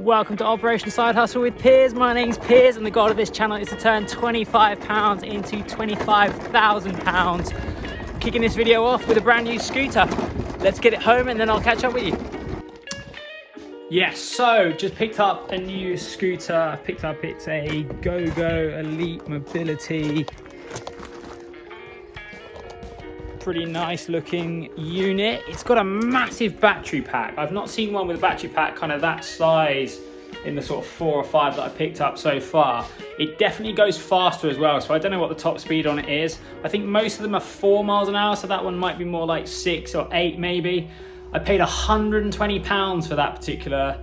Welcome to Operation Side Hustle with Piers. My name's Piers and the goal of this channel is to turn £25 into £25,000. Kicking this video off with a brand new scooter. Let's get it home and then I'll catch up with you. Yes, so just picked up a new scooter. It's a Go-Go Elite Mobility. Pretty nice looking unit. It's got a massive battery pack. I've not seen one with a battery pack kind of that size in the sort of 4 or 5 that I picked up so far. It definitely goes faster as well, so I don't know what the top speed on it is. I think most of them are 4 miles an hour, so that one might be more like 6 or 8 maybe. I paid £120 for that particular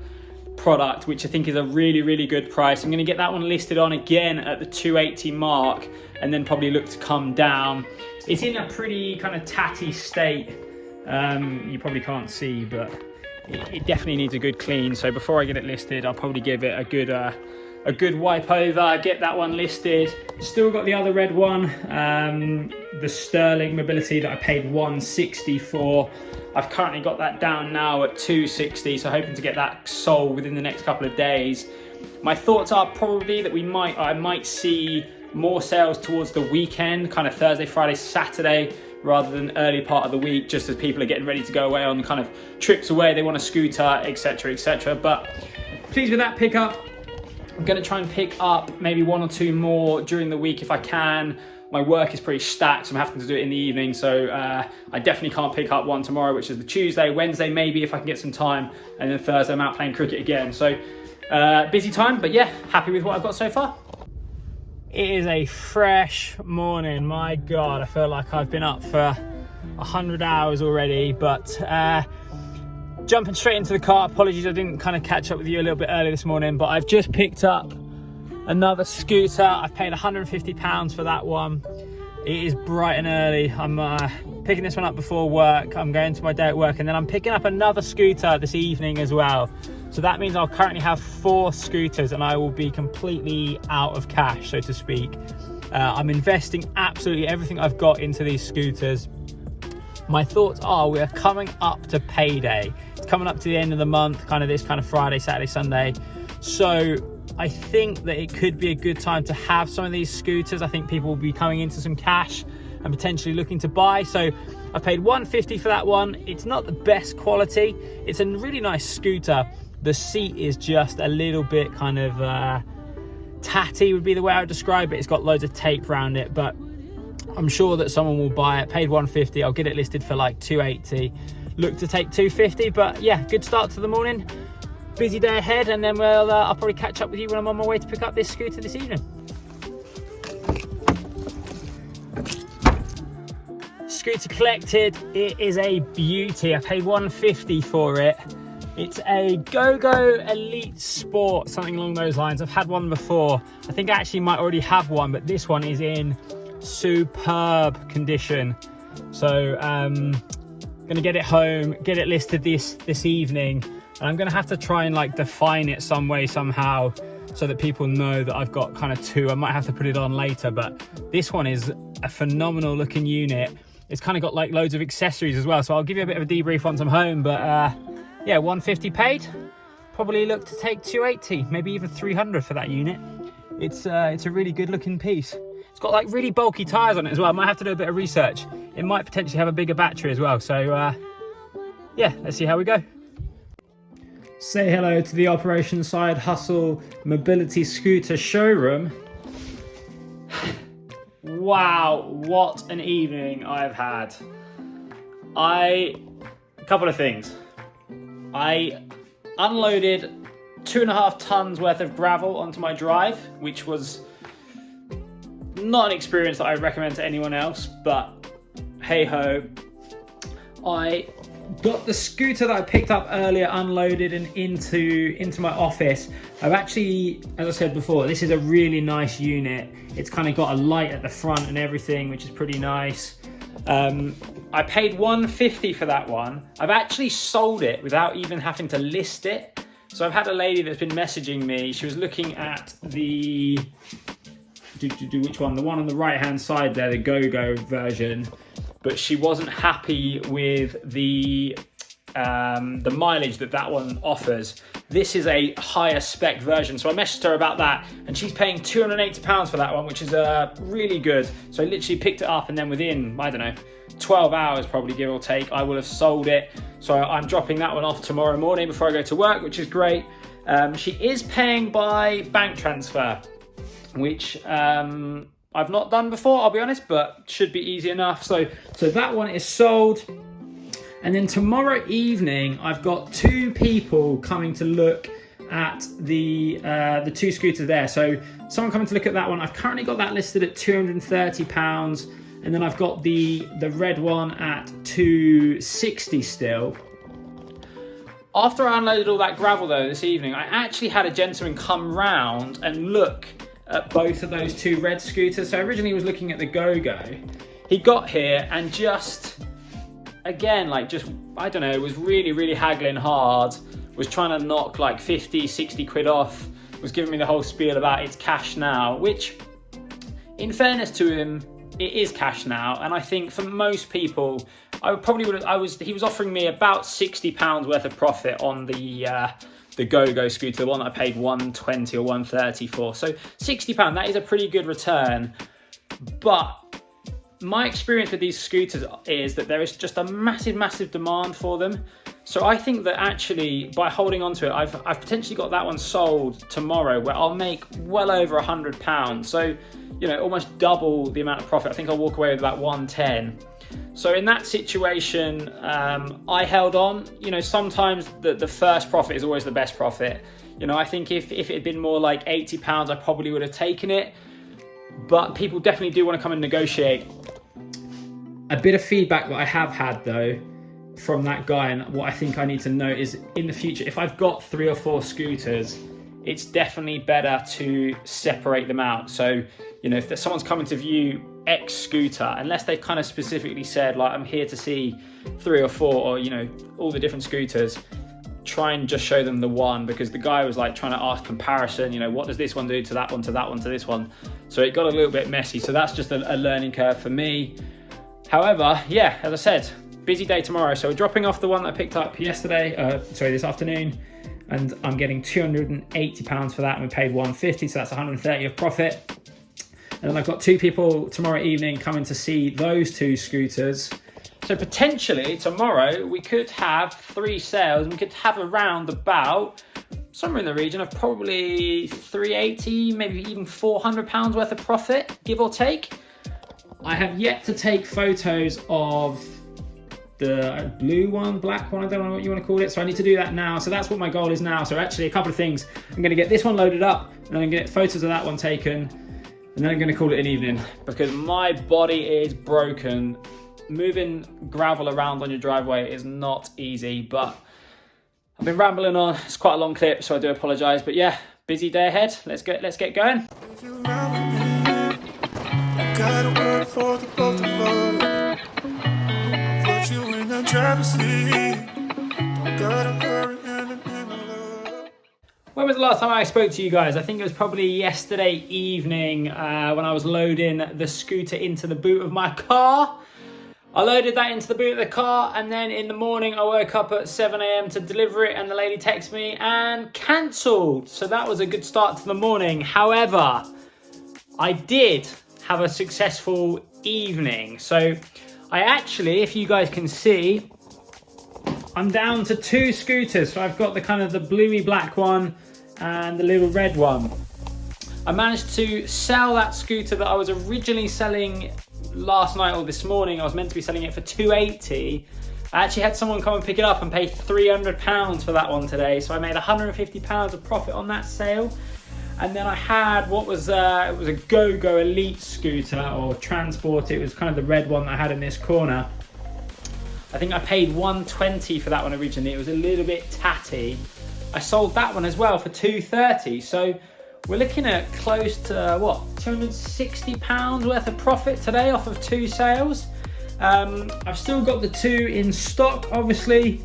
product, which I think is a really good price. I'm going to get that one listed on again at the 280 mark and then probably look to come down. It's in a pretty kind of tatty state. You probably can't see, but it definitely needs a good clean. So before I get it listed, I'll probably give it a good wipe over, get that one listed. Still got the other red one, the Sterling Mobility that I paid £160 for. I've currently got that down now at £260, so hoping to get that sold within the next couple of days. My thoughts are probably that I might see more sales towards the weekend, kind of Thursday, Friday, Saturday, rather than early part of the week, just as people are getting ready to go away on kind of trips away, they want a scooter, etc, etc. But pleased with that pickup. I'm going to try and pick up maybe 1 or 2 more during the week if I can. My work is pretty stacked, so I'm having to do it in the evening, so I definitely can't pick up one tomorrow, which is the Tuesday. Wednesday maybe if I can get some time, and then Thursday I'm out playing cricket again. So busy time, but yeah, happy with what I've got so far. It is a fresh morning. My God, I feel like I've been up for 100 hours already, but jumping straight into the car. Apologies, I didn't kind of catch up with you a little bit early this morning, but I've just picked up another scooter. I've paid £150 for that one. It is bright and early. I'm picking this one up before work. I'm going to my day at work, and then I'm picking up another scooter this evening as well. So that means I'll currently have 4 scooters and I will be completely out of cash, so to speak. I'm investing absolutely everything I've got into these scooters. My thoughts are we are coming up to payday. It's coming up to the end of the month, kind of this kind of Friday, Saturday, Sunday. So I think that it could be a good time to have some of these scooters. I think people will be coming into some cash and potentially looking to buy. So I paid £150 for that one. It's not the best quality. It's a really nice scooter. The seat is just a little bit kind of tatty would be the way I would describe it. It's got loads of tape around it, but I'm sure that someone will buy it. Paid £150. I'll get it listed for like £280. Look to take £250, but yeah, good start to the morning. Busy day ahead, and then I'll probably catch up with you when I'm on my way to pick up this scooter this evening. Scooter collected. It is a beauty. I paid £150 for it. It's a Go-Go Elite Sport, something along those lines. I've had one before. I think I actually might already have one, but this one is in superb condition. So gonna get it home, get it listed this evening, and I'm gonna have to try and like define it some way somehow so that people know that I've got kind of 2. I might have to put it on later, but this one is a phenomenal looking unit. It's kind of got like loads of accessories as well, so I'll give you a bit of a debrief once I'm home. But yeah, £150 paid. Probably look to take £280, maybe even £300 for that unit. It's a really good looking piece. It's got like really bulky tyres on it as well. I might have to do a bit of research. It might potentially have a bigger battery as well. So yeah, let's see how we go. Say hello to the Operation Side Hustle Mobility Scooter showroom. Wow, what an evening I've had. A couple of things. I unloaded 2.5 tons worth of gravel onto my drive, which was not an experience that I would recommend to anyone else, but hey ho. I got the scooter that I picked up earlier unloaded and into my office. I've actually, as I said before, this is a really nice unit. It's kind of got a light at the front and everything, which is pretty nice. I paid £150 for that one. I've actually sold it without even having to list it. So I've had a lady that's been messaging me. She was looking at the, which one? The one on the right hand side there, the Go-Go version. But she wasn't happy with the the mileage that one offers. This is a higher spec version, so I messaged her about that, and she's paying £280 for that one, which is really good. So I literally picked it up, and then within, I don't know, 12 hours probably, give or take, I will have sold it. So I'm dropping that one off tomorrow morning before I go to work, which is great. She is paying by bank transfer, which I've not done before, I'll be honest, but should be easy enough. So that one is sold. And then tomorrow evening, I've got 2 people coming to look at the 2 scooters there. So someone coming to look at that one. I've currently got that listed at £230, and then I've got the red one at £260 still. After I unloaded all that gravel though this evening, I actually had a gentleman come round and look at both of those 2 red scooters. So originally was looking at the Go-Go. He got here and just, again, like just, I don't know, was really haggling hard, was trying to knock like 50, 60 quid off, was giving me the whole spiel about it's cash now, which in fairness to him, it is cash now. And I think for most people, he was offering me about £60 worth of profit on the Go-Go scooter, the one that I paid £120 or £130 for. So £60, that is a pretty good return. But my experience with these scooters is that there is just a massive demand for them. So I think that actually by holding on to it, I've potentially got that one sold tomorrow, where I'll make well over £100. So, you know, almost double the amount of profit. I think I'll walk away with about 110. So in that situation, I held on. You know, sometimes the first profit is always the best profit. You know, I think if it had been more like £80, I probably would have taken it. But people definitely do want to come and negotiate. A bit of feedback that I have had though from that guy, and what I think I need to know is, in the future, if I've got 3 or 4 scooters, it's definitely better to separate them out. So, you know, if someone's coming to view X scooter, unless they've kind of specifically said like, I'm here to see 3 or 4, or, you know, all the different scooters, try and just show them the one, because the guy was like trying to ask comparison, you know, what does this one do to that one, to that one, to this one. So it got a little bit messy. So that's just a learning curve for me. However, yeah, as I said, busy day tomorrow. So we're dropping off the one that I picked up this afternoon, and I'm getting £280 for that, and we paid £150, so that's £130 of profit. And then I've got 2 people tomorrow evening coming to see those 2 scooters. So potentially tomorrow we could have 3 sales, and we could have around about somewhere in the region of probably £380, maybe even £400 worth of profit, give or take. I have yet to take photos of the blue one, black one, I don't know what you want to call it. So I need to do that now. So that's what my goal is now. So actually a couple of things. I'm going to get this one loaded up, and then I'm going to get photos of that one taken, and then I'm going to call it an evening, because my body is broken. Moving gravel around on your driveway is not easy, but I've been rambling on. It's quite a long clip, so I do apologise. But yeah, busy day ahead. Let's get going. Got a word for the both of us. Put you in the driver's seat. Don't gotta hurry in love. When was the last time I spoke to you guys? I think it was probably yesterday evening when I was loading the scooter into the boot of my car. I loaded that into the boot of the car, and then in the morning I woke up at 7 a.m. to deliver it, and the lady texted me and cancelled. So that was a good start to the morning. However, I did have a successful evening. So I actually, if you guys can see, I'm down to 2 scooters. So I've got the kind of the bluey black one and the little red one. I managed to sell that scooter that I was originally selling last night, or this morning. I was meant to be selling it for £280. I actually had someone come and pick it up and pay £300 for that one today. So I made £150 of profit on that sale. And then I had what was it was a Go-Go Elite scooter, or Transport. It was kind of the red one that I had in this corner. I think I paid £120 for that one originally. It was a little bit tatty. I sold that one as well for £230. So we're looking at close to £260 worth of profit today off of 2 sales. I've still got the 2 in stock, obviously.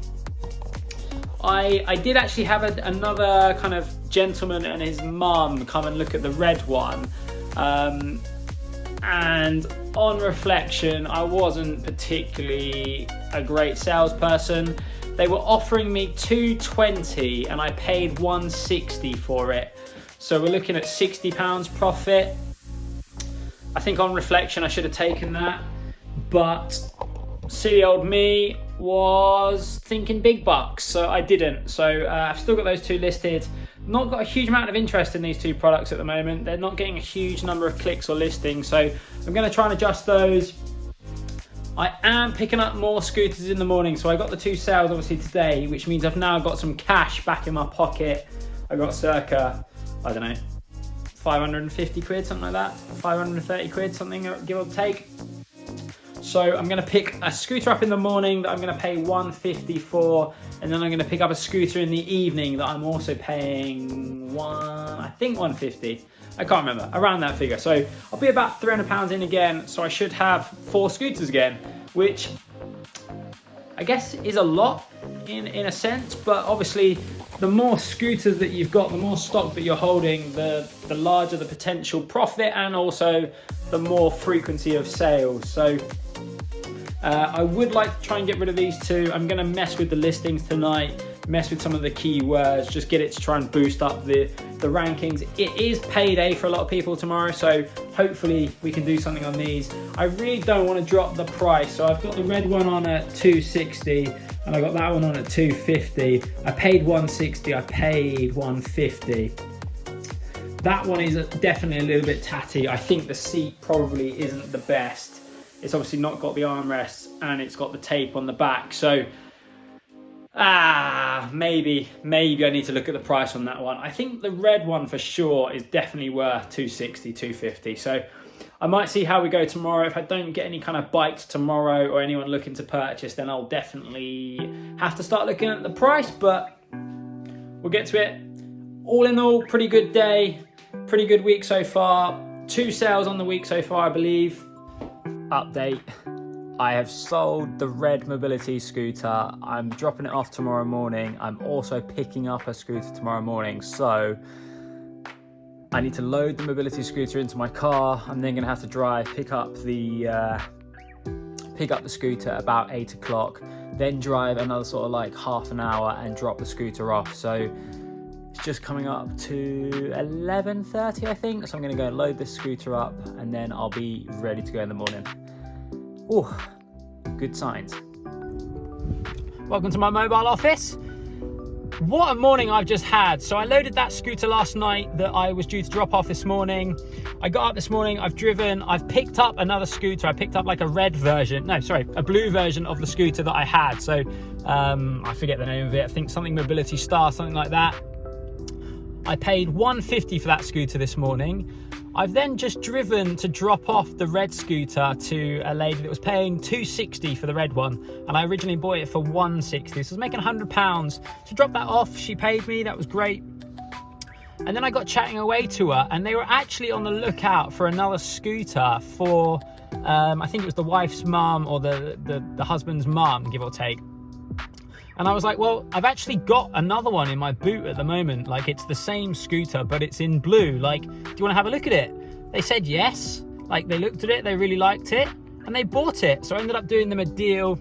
I did actually have another kind of gentleman and his mum come and look at the red one. And on reflection, I wasn't particularly a great salesperson. They were offering me 220 and I paid 160 for it. So we're looking at £60 profit. I think on reflection I should have taken that, but silly old me was thinking big bucks, so I didn't. So I've still got those two listed. Not got a huge amount of interest in these two products at the moment. They're not getting a huge number of clicks or listings, so I'm going to try and adjust those. I am picking up more scooters in the morning, so I got the 2 sales obviously today, which means I've now got some cash back in my pocket. I got circa, I don't know, 550 quid, something like that, 530 quid, something, give or take. So I'm going to pick a scooter up in the morning that I'm going to pay 150 for, and then I'm going to pick up a scooter in the evening that I'm also paying I think 150. I can't remember, around that figure. So I'll be about £300 in again, so I should have 4 scooters again, which I guess is a lot in a sense, but obviously the more scooters that you've got, the more stock that you're holding, the larger the potential profit and also the more frequency of sales. So I would like to try and get rid of these two. I'm going to mess with the listings tonight, mess with some of the keywords, just get it to try and boost up the rankings. It is payday for a lot of people tomorrow, so hopefully we can do something on these. I really don't want to drop the price, so I've got the red one on at 260 and I got that one on at 250. I paid 160, I paid 150. That one is definitely a little bit tatty. I think the seat probably isn't the best. It's obviously not got the armrests and it's got the tape on the back. So, maybe I need to look at the price on that one. I think the red one for sure is definitely worth 260, 250. So I might see how we go tomorrow. If I don't get any kind of bites tomorrow or anyone looking to purchase, then I'll definitely have to start looking at the price, but we'll get to it. All in all, pretty good day, pretty good week so far. 2 sales on the week so far, I believe. Update, I have sold the red mobility scooter. I'm dropping it off tomorrow morning. I'm also picking up a scooter tomorrow morning, so I need to load the mobility scooter into my car. I'm then gonna have to pick up the scooter about 8 o'clock, then drive another sort of like half an hour and drop the scooter off. So it's just coming up to 11:30, I think. So I'm going to go and load this scooter up and then I'll be ready to go in the morning. Oh, good signs. Welcome to my mobile office. What a morning I've just had. So I loaded that scooter last night that I was due to drop off this morning. I got up this morning, I've picked up another scooter. I picked up like a blue version of the scooter that I had. So I forget the name of it. I think something Mobility Star, something like that. I paid 150 for that scooter this morning. I've then just driven to drop off the red scooter to a lady that was paying 260 for the red one, and I originally bought it for 160, so I was making £100 to drop that off. She paid me, that was great. And then I got chatting away to her, and they were actually on the lookout for another scooter for I think it was the wife's mum or the husband's mum, give or take. And I was like, well, I've actually got another one in my boot at the moment. Like, it's the same scooter, but it's in blue. Like, do you want to have a look at it? They said yes. Like, they looked at it, they really liked it, and they bought it. So I ended up doing them a deal.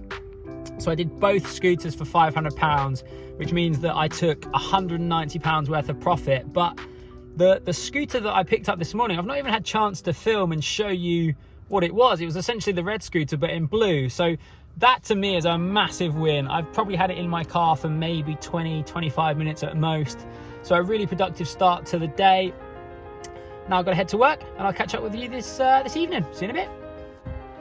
So I did both scooters for £500, which means that I took £190 worth of profit. But the scooter that I picked up this morning, I've not even had a chance to film and show you what it was. It was essentially the red scooter, but in blue. So that to me is a massive win. I've probably had it in my car for maybe 20-25 minutes at most. So a really productive start to the day. Now I've got to head to work and I'll catch up with you this evening. See you in a bit.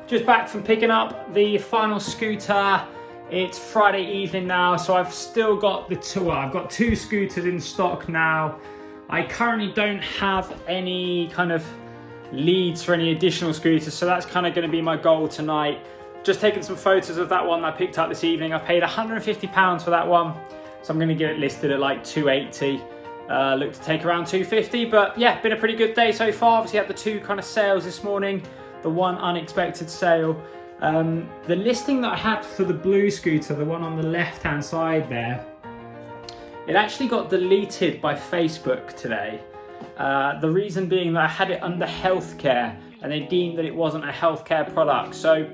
Just back from picking up the final scooter. It's Friday evening now, so I've still got the tour. I've got 2 scooters in stock now. I currently don't have any kind of leads for any additional scooters, so that's kind of going to be my goal tonight. Just taking some photos of that one that I picked up this evening. I paid £150 for that one, so I'm going to get it listed at like 280. Look to take around 250, but yeah, been a pretty good day so far. Obviously had the 2 kind of sales this morning, the 1 unexpected sale. The listing that I had for the blue scooter, the one on the left hand side there, it actually got deleted by Facebook today. The reason being that I had it under healthcare and they deemed that it wasn't a healthcare product. So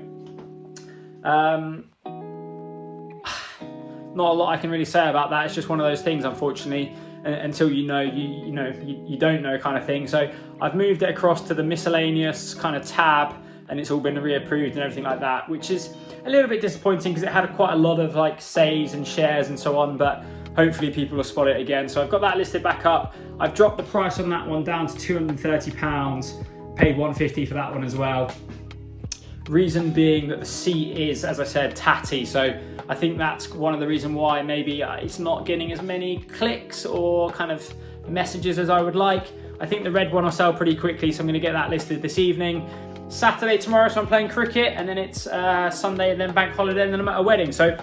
not a lot I can really say about that. It's just one of those things, unfortunately, until you don't know kind of thing. So I've moved it across to the miscellaneous kind of tab, and it's all been reapproved and everything like that, which is a little bit disappointing because it had quite a lot of like saves and shares and so on, but hopefully people will spot it again. So I've got that listed back up. I've dropped the price on that one down to £230, paid £150 for that one as well. Reason being that the seat is, as I said, tatty, so I think that's one of the reasons why maybe it's not getting as many clicks or kind of messages as I would like. I think the red one will sell pretty quickly, so I'm going to get that listed this evening. Saturday tomorrow, so I'm playing cricket, and then it's Sunday and then bank holiday, and then I'm at a wedding. So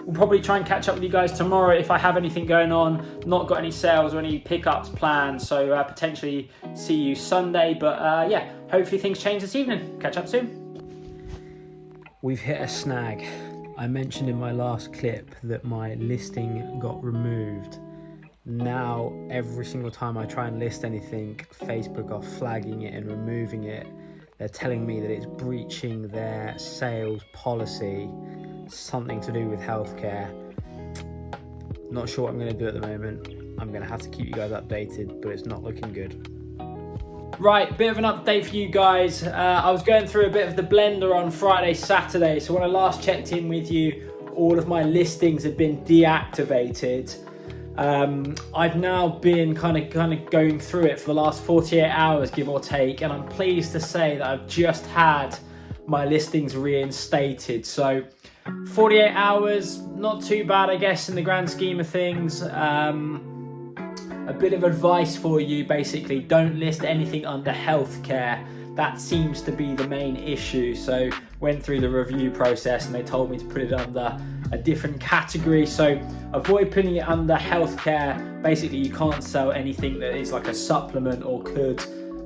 we'll probably try and catch up with you guys tomorrow if I have anything going on. Not got any sales or any pickups planned, so potentially see you Sunday. But yeah, hopefully things change this evening. Catch up soon. We've hit a snag. I mentioned in my last clip that my listing got removed. Now, every single time I try and list anything, Facebook are flagging it and removing it. They're telling me that it's breaching their sales policy, something to do with healthcare. Not sure what I'm going to do at the moment. I'm going to have to keep you guys updated, but it's not looking good. Right, bit of an update for you guys. I was going through a bit of the blender on Friday, Saturday. So when I last checked in with you, all of my listings had been deactivated. I've now been kind of going through it for the last 48 hours, give or take, and I'm pleased to say that I've just had my listings reinstated. So 48 hours, not too bad, I guess, in the grand scheme of things. A bit of advice for you, basically, don't list anything under healthcare. That seems to be the main issue. So went through the review process and they told me to put it under a different category. So avoid putting it under healthcare. Basically, you can't sell anything that is like a supplement or could,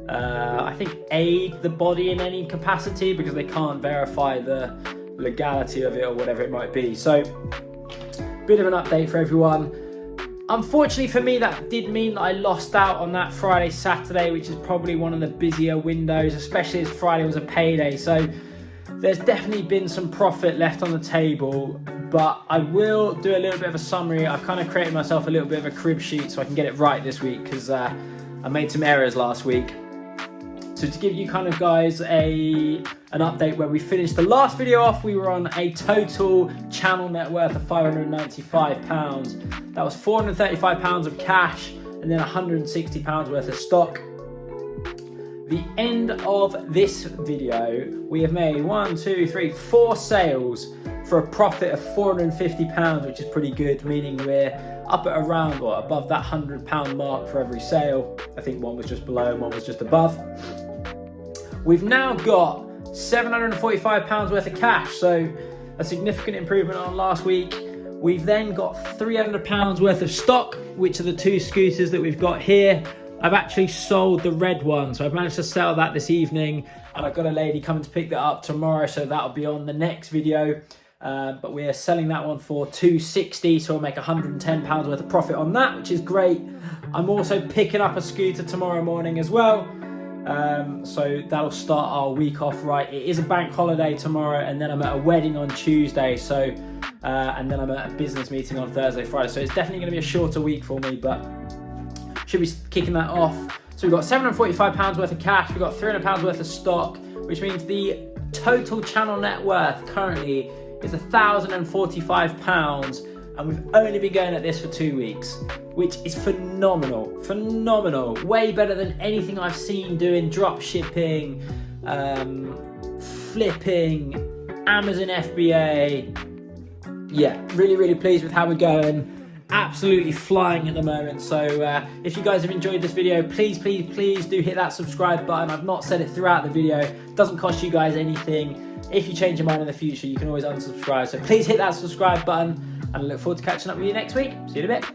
I think, aid the body in any capacity, because they can't verify the legality of it or whatever it might be. So bit of an update for everyone. Unfortunately for me, that did mean that I lost out on that Friday, Saturday, which is probably one of the busier windows, especially as Friday was a payday. So there's definitely been some profit left on the table, but I will do a little bit of a summary. I've kind of created myself a little bit of a crib sheet so I can get it right this week, because I made some errors last week. So to give you kind of guys an update where we finished the last video off, we were on a total channel net worth of £595. That was £435 of cash and then £160 worth of stock. The end of this video, we have made 4 sales for a profit of £450, which is pretty good, meaning we're up at around or above that £100 mark for every sale. I think one was just below and one was just above. We've now got £745 worth of cash, so a significant improvement on last week. We've then got £300 worth of stock, which are the 2 scooters that we've got here. I've actually sold the red one, so I've managed to sell that this evening, and I've got a lady coming to pick that up tomorrow, so that'll be on the next video. But we're selling that one for £260, so we'll make £110 worth of profit on that, which is great. I'm also picking up a scooter tomorrow morning as well. So that'll start our week off right. It is a bank holiday tomorrow, and then I'm at a wedding on Tuesday, so and then I'm at a business meeting on Thursday, Friday, so it's definitely going to be a shorter week for me, but should be kicking that off. So we've got £745 worth of cash, we've got £300 worth of stock, which means the total channel net worth currently is £1,045, and we've only been going at this for 2 weeks, which is phenomenal, way better than anything I've seen doing drop shipping, flipping, Amazon FBA. Yeah, really pleased with how we're going. Absolutely flying at the moment. So if you guys have enjoyed this video, please do hit that subscribe button. I've not said it throughout the video. It doesn't cost you guys anything. If you change your mind in the future, you can always unsubscribe. So please hit that subscribe button, and I look forward to catching up with you next week. See you in a bit.